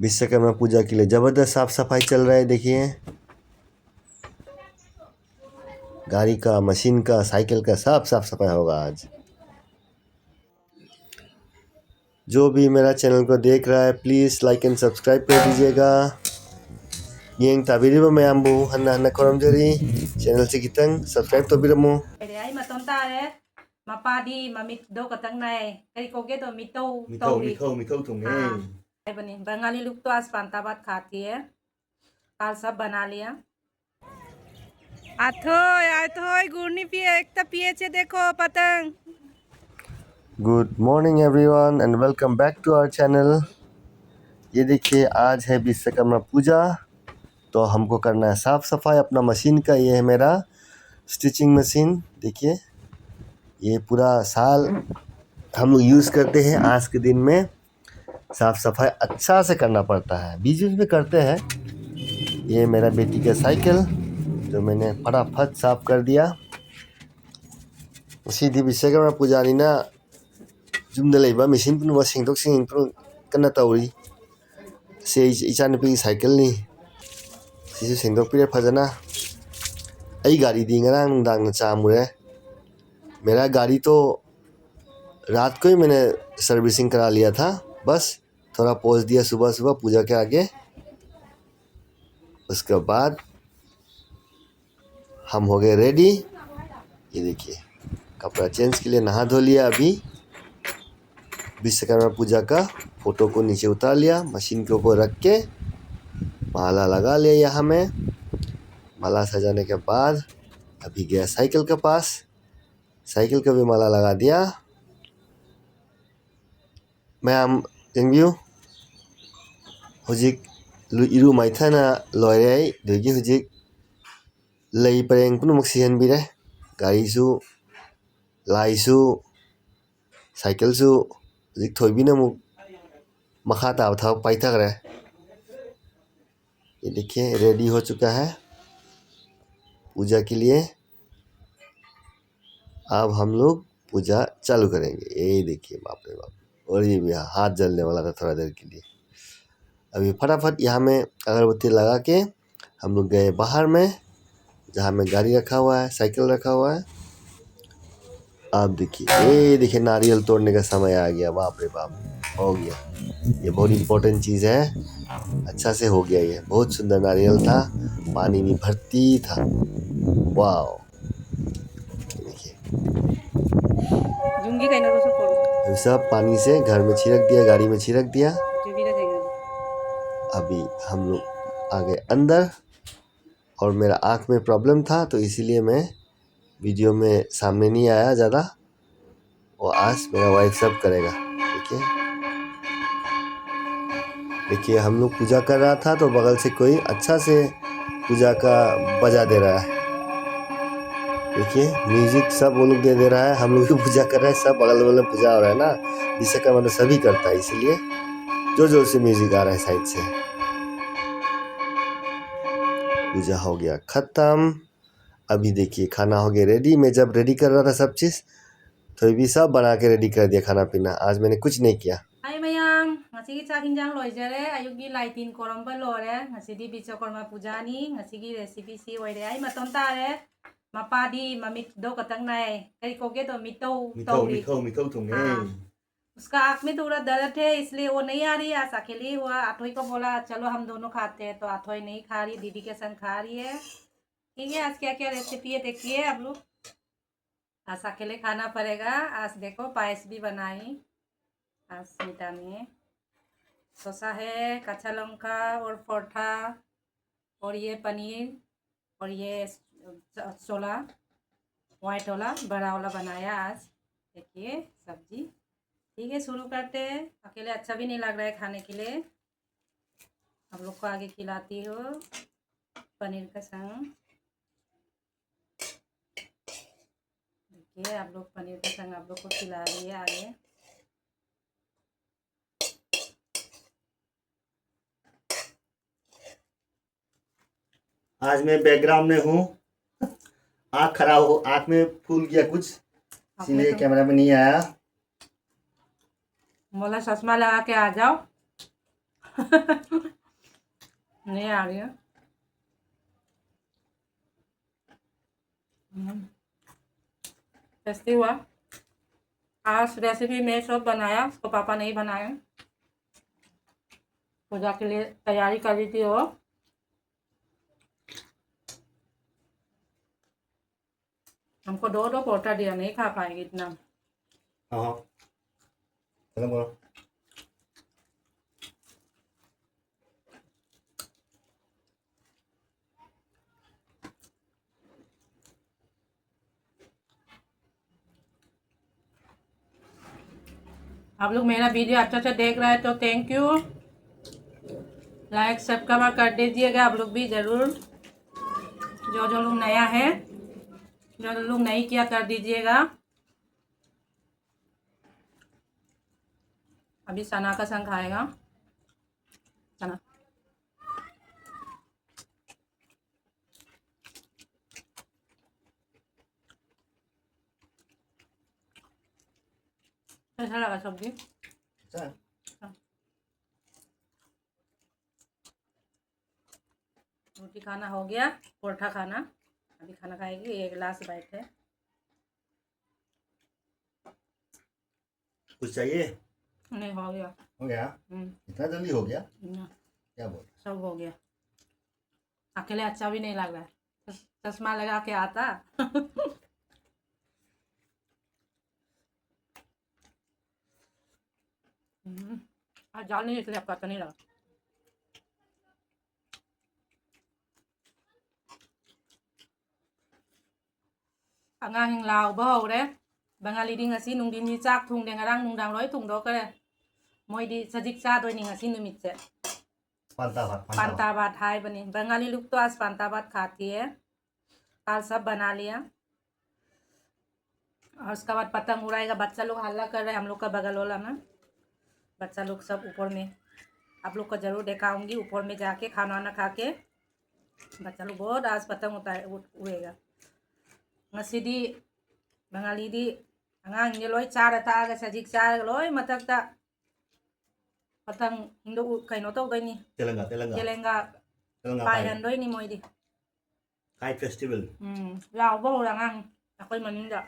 विश्वकर्मा पूजा के लिए ज़बरदस्त साफ सफाई चल रहा है। देखिए, गाड़ी का, मशीन का, साइकिल का सब साफ सफाई होगा आज। जो भी मेरा चैनल को देख रहा है प्लीज़ लाइक एंड सब्सक्राइब कर दीजिएगा। Yang tabiri ba mayambu hana koramjari channel si kitang subscribe tobiramo. Ay maton tare mapadi mamit do katang nai kari koge to mito मिठो तुमने हाँ बनी बंगाली लोग तो आज पांताबाद खाती है। कल सब बना लिया। आथोय आथोय गुरनी पिए एक तो पिए चे देखो पतंग। Good morning everyone and welcome back to our channel. ये देखिए, आज है विश्वकर्मा पूजा, तो हमको करना है साफ़ सफाई अपना मशीन का। ये है मेरा स्टिचिंग मशीन। देखिए, ये पूरा साल हम लोग यूज़ करते हैं। आज के दिन में साफ़ सफाई अच्छा से करना पड़ता है, बीच बीच में करते हैं। ये मेरा बेटी का साइकिल तो मैंने फटाफट साफ़ कर दिया। सीधी विश्वकर्मा पूजानी ना जुमदा लेबा मशीन पुन वॉशिंग सिंग कन्ना तौरी से इचानुपी साइकिल नी सिसु सेंदोकपिरे फजना। आई गाड़ी दी ngरang nungdang na चामुरे। मेरा गाड़ी तो रात को ही मैंने सर्विसिंग करा लिया था, बस थोड़ा पोंछ दिया सुबह सुबह पूजा के आगे। उसके बाद हम हो गए रेडी। ये देखिए, कपड़ा चेंज के लिए नहा धो लिया। अभी विश्वकर्मा पूजा का फ़ोटो को नीचे उतार लिया, मशीन के ऊपर रख के माला लगा लिया। यहाँ में माला सजाने के बाद अभी गया साइकिल के पास, साइकिल का भी माला लगा दिया। मैम जेंबियू हुजिक इरु माइथाना लॉयरे दुगी हुजिक लई परेंग पुनमुक सिहनबिरे। गाड़ीसु लाइसु साइकिलसु हुजिक थोइबिना मुक मखा ताब था पाइथक रहे। ये देखिए, रेडी हो चुका है पूजा के लिए। अब हम लोग पूजा चालू करेंगे। ये देखिए, बाप रे बाप, और ये भी हाथ जलने वाला था थोड़ा देर के लिए। अभी फटाफट यहाँ में अगरबत्ती लगा के हम लोग गए बाहर में, जहाँ में गाड़ी रखा हुआ है, साइकिल रखा हुआ है। अब देखिए, ये देखिए, नारियल तोड़ने का समय आ गया। बाप रे बाप, हो गया। ये बहुत इम्पोर्टेंट चीज़ है, अच्छा से हो गया। ये बहुत सुंदर नारियल था, पानी भी भरती था। वाह, देखिए, सब पानी से घर में छिड़क दिया, गाड़ी में छिड़क दिया। अभी हम लोग आ गए अंदर, और मेरा आँख में प्रॉब्लम था तो इसीलिए मैं वीडियो में सामने नहीं आया ज़्यादा। वो आज मेरा वाइफ सब करेगा। देखिए, हम लोग पूजा कर रहा था तो बगल से कोई अच्छा से पूजा का बजा दे रहा है। देखिए, म्यूजिक सब वो लोग दे रहा है, हम लोग भी पूजा कर रहे हैं। सब अगल बगल में पूजा हो रहा है ना, विश्वकर्मा मतलब सभी करता है, इसीलिए जोर जोर से म्यूजिक आ रहा है साइड से। पूजा हो गया ख़त्म। अभी देखिए, खाना हो गया रेडी। मैं जब रेडी कर रहा था सब चीज़, तो ये भी सब बना के रेडी कर दिया खाना पीना। आज मैंने कुछ नहीं किया। Ay mayang ngasigi cha hinjang loijare ayugi laitin koromba lore ngasidi Visakorma puja ni ngasigi recipe si oire ay maton tare mapadi mamit do katang nai kari koge to mito तुमने हाँ उसका आँख में थोड़ा दर्द है इसलिए वो नहीं आ रही है। आज अकेले हुआ। आठोई को बोला चलो हम दोनों खाते हैं, तो आठोई नहीं खा रही, दीदी के संग खा रही है। ठीक है, आज क्या क्या रेसिपी है देखिए आप लोग। आज अकेले खाना पड़ेगा। आज देखो पायस भी बनाई आज मीठा में। शसा है, कच्चा लौका और पराठा, और ये पनीर, और ये छोला वाइट वाला बड़ा वाला बनाया आज। देखिए सब्जी। ठीक है, शुरू करते हैं। अकेले अच्छा भी नहीं लग रहा है खाने के लिए। हम लोग को आगे खिलाती हो पनीर का संग। देखिए, आप लोग पनीर का संग आप लोग को खिला रही है आगे। आज मैं बैकग्राउंड में हूँ, आँख खराब हो, आँख में फूल गया कुछ, इसलिए कैमरा में नहीं आया। मोला चश्मा लगा के आ जाओ। नहीं आ रही है। टेस्टी हुआ। आज रेसिपी मैं सब बनाया, उसको पापा नहीं बनाए। पूजा के लिए तैयारी कर रही थी वो। हमको दो दो पोटा दिया, नहीं खा पाएगी इतना। हाँ खत्म करो। आप लोग मेरा वीडियो अच्छा से देख रहे हैं तो थैंक यू। लाइक सब्सक्राइब कर दीजिएगा आप लोग भी ज़रूर। जो जो लोग नया है, जो लोग नहीं किया कर दीजिएगा। अभी सना का संग खाएगा। सना कैसा लगा सब्जी? अच्छा है। रोटी खाना हो गया, परोठा खाना अभी खाना खाएगी। एक गिलास बैठ है। कुछ चाहिए? नहीं, हो गया। हो गया? इतना जल्दी हो गया? क्या बोल? सब हो गया। अकेले अच्छा भी नहीं लग रहा है, चश्मा लगा के आता। आज जाल नहीं, इसलिए आपका नहीं लगा। Ang Lao bao đấy. Bangali đi ngasi nung din chak thung de ngarang nung dang loi thung do kare. Moi di sajik cha doi ni ngasi numit se. Pantabat hai बनी। बंगाली लोग तो आज पांताबाद खाती है। कल सब बना लिया। और उसके बाद पतंग उड़ाएगा। बच्चा लोग हल्ला कर रहे हैं हम लोग का बगल वाला में। बच्चा लोग सब ऊपर में, आप लोग को जरूर दिखाऊंगी ऊपर में जाके खाना वाना खा के। बच्चा लोग बहुत आज पतंग उड़ेगा। ngasi Bangali di angang ni loi chara ta ga sajik chara loi matak ta patang hindo kai no to doi ni telenga pai han doi ni moi di Kite festival. lao bo lang ang ako'y maninda.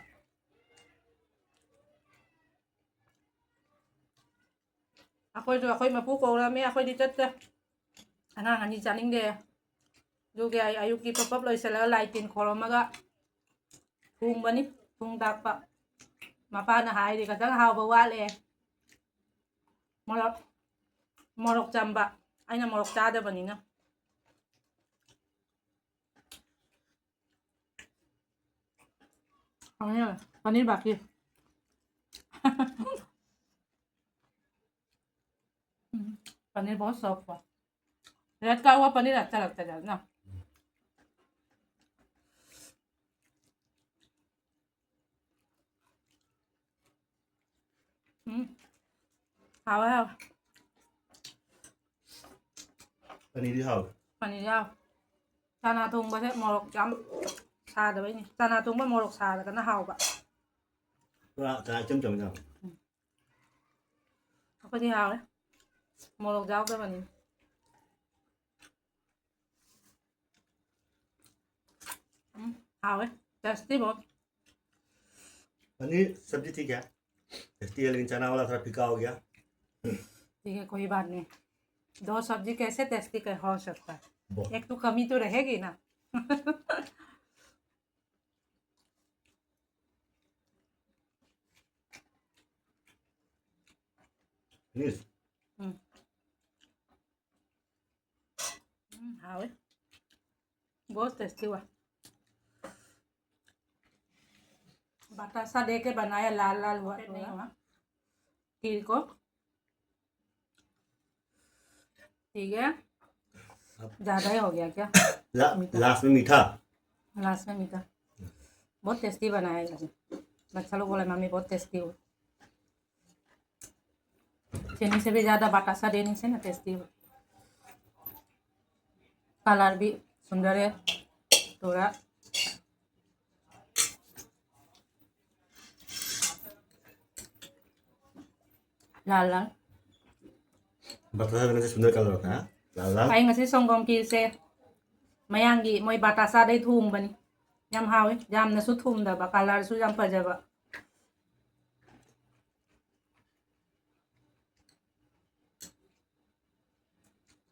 Ako'y mapuko rami ako'y di tat angang ani chaning de duge ayuki papap loi sala laitin kholomaga thung bani thung dapa mapa na hai di kadang haw ba wale morok chamba aina morok chada bani na paneer बाकी। पनीर बहुत soft हुआ। Red का हुआ पनीर अच्छा लगता है ना। हाव है पनीर हाव चना थोंबा से मोरक जाम सादबैनी चना थोंबा मोरक सादगना हावबा चना चमचम ना अखोदी हावे मोरक जावदबनी हावे टेस्टी बहुत। पनीर सब्जी ठीक है, टेस्टी है, लेकिन चना वाला थोड़ा फीका हो गया। ठीक है, कोई बात नहीं। दो सब्जी कैसे टेस्टी हो सकता है, एक तो कमी तो रहेगी ना। हाँ बहुत टेस्टी हुआ। बतासा दे के बनाया, लाल लाल हुआ नहीं हुआ खीर को। ठीक है, ज्यादा ही हो गया क्या? लास्ट में मीठा। लास्ट में मीठा बहुत टेस्टी बनाया है। बच्चा लोग बोले मम्मी बहुत टेस्टी हो। चीनी से भी ज्यादा बतासा देने से ना टेस्टी हो। कलर भी सुंदर है थोड़ा। लाल लाल Batasan kasi sunder kalau ha. Lalat. Ay nga si Songgong Kilse. Mayangi, mo'y batasa day thum bani. Yam hawi, jam na su thum da ba, kalar su jam pa jaba.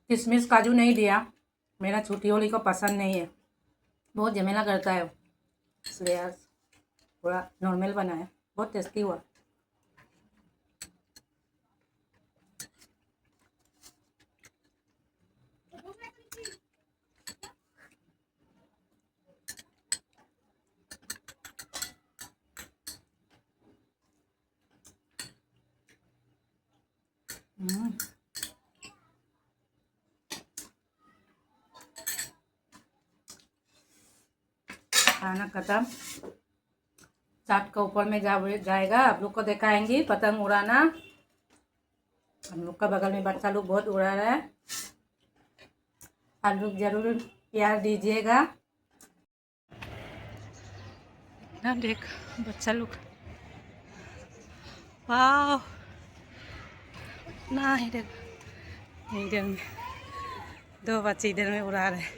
किशमिश काजू नहीं दिया, मेरा छोटी होली को पसंद नहीं है, बहुत झमेला करता है, इसलिए आज थोड़ा नॉर्मल बनाया, बहुत टेस्टी हुआ। खाना खत्म, चाट का ऊपर में जाएगा, आप लोग को दिखाएंगे पतंग उड़ाना। हम लोग का बगल में बच्चा लोग बहुत उड़ा रहा है, आप लोग जरूर प्यार दीजिएगा ना। देख बच्चा लोग, वाह ना, इधर में 2 बच्चे इधर में उड़ा रहे हैं,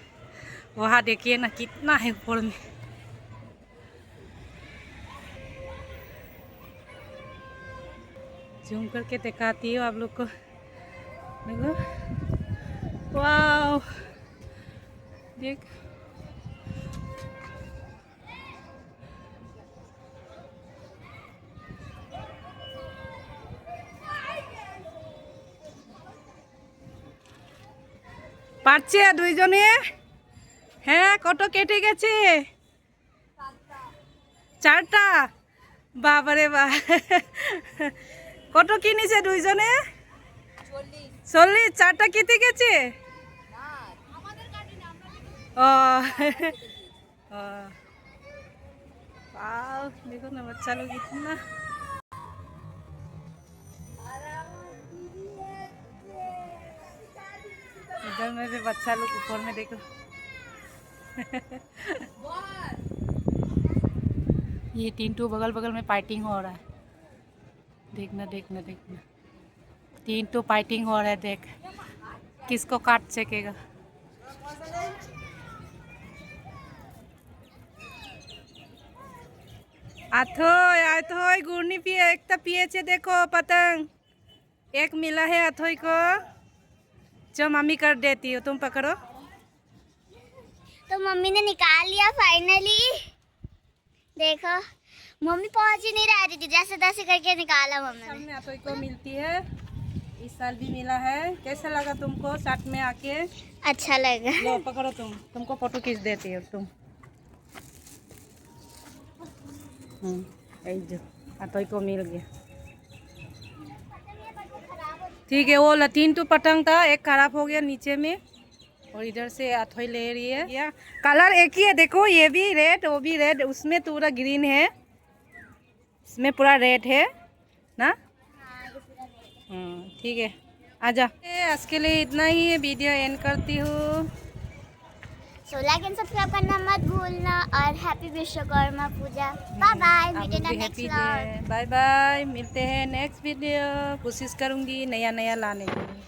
वहाँ देखिए ना कितना है ऊपर में। जूम करके दिखाती हूँ आप लोग को, देखो वाह, देख পারছে দুইজনে। হ্যাঁ, কত কেটে গেছে? 4টা। বাবারে বা, কত কিনেছে দুইজনে? 40। 4টা কেটে গেছে। ও वाह, देखो ना बच्चा लोग इतना। इधर में भी बच्चा लोग ऊपर में देखो। ये 3 बगल बगल में फाइटिंग हो रहा है, देखना देखना देखना, 3 फाइटिंग हो रहा है, देख किसको काट सकेगा। अथोय अथोय गुरनी पिए, एक तो पिए देखो पतंग, एक मिला है अथोय को, जो मम्मी कर देती हो, तुम पकड़ो। तो मम्मी ने निकाल लिया फाइनली, देखो मम्मी पहुंच ही नहीं रही थी, जैसे तैसे करके निकाला मम्मी ने। सामने अथोय को मिलती है, इस साल भी मिला है। कैसा लगा तुमको साथ में आके? अच्छा लगा। लो पकड़ो, तुमको फोटो खींच देती है तुम। जो अथोय को मिल गया, ठीक है। वो 3 पतंग था, एक खराब हो गया नीचे में, और इधर से अथोय ले रही है। या कलर एक ही है, देखो ये भी रेड, वो भी रेड, उसमें पूरा ग्रीन है, इसमें पूरा रेड है ना। ठीक है, आजा। आज के लिए इतना ही है, वीडियो एंड करती हूँ। सो लाइक एंड सब्सक्राइब करना मत भूलना, और हैप्पी विश्वकर्मा पूजा। बाय बाय, मिलते हैं नेक्स्ट व्लॉग। बाय बाय, मिलते हैं नेक्स्ट वीडियो। कोशिश करूँगी नया नया लाने की।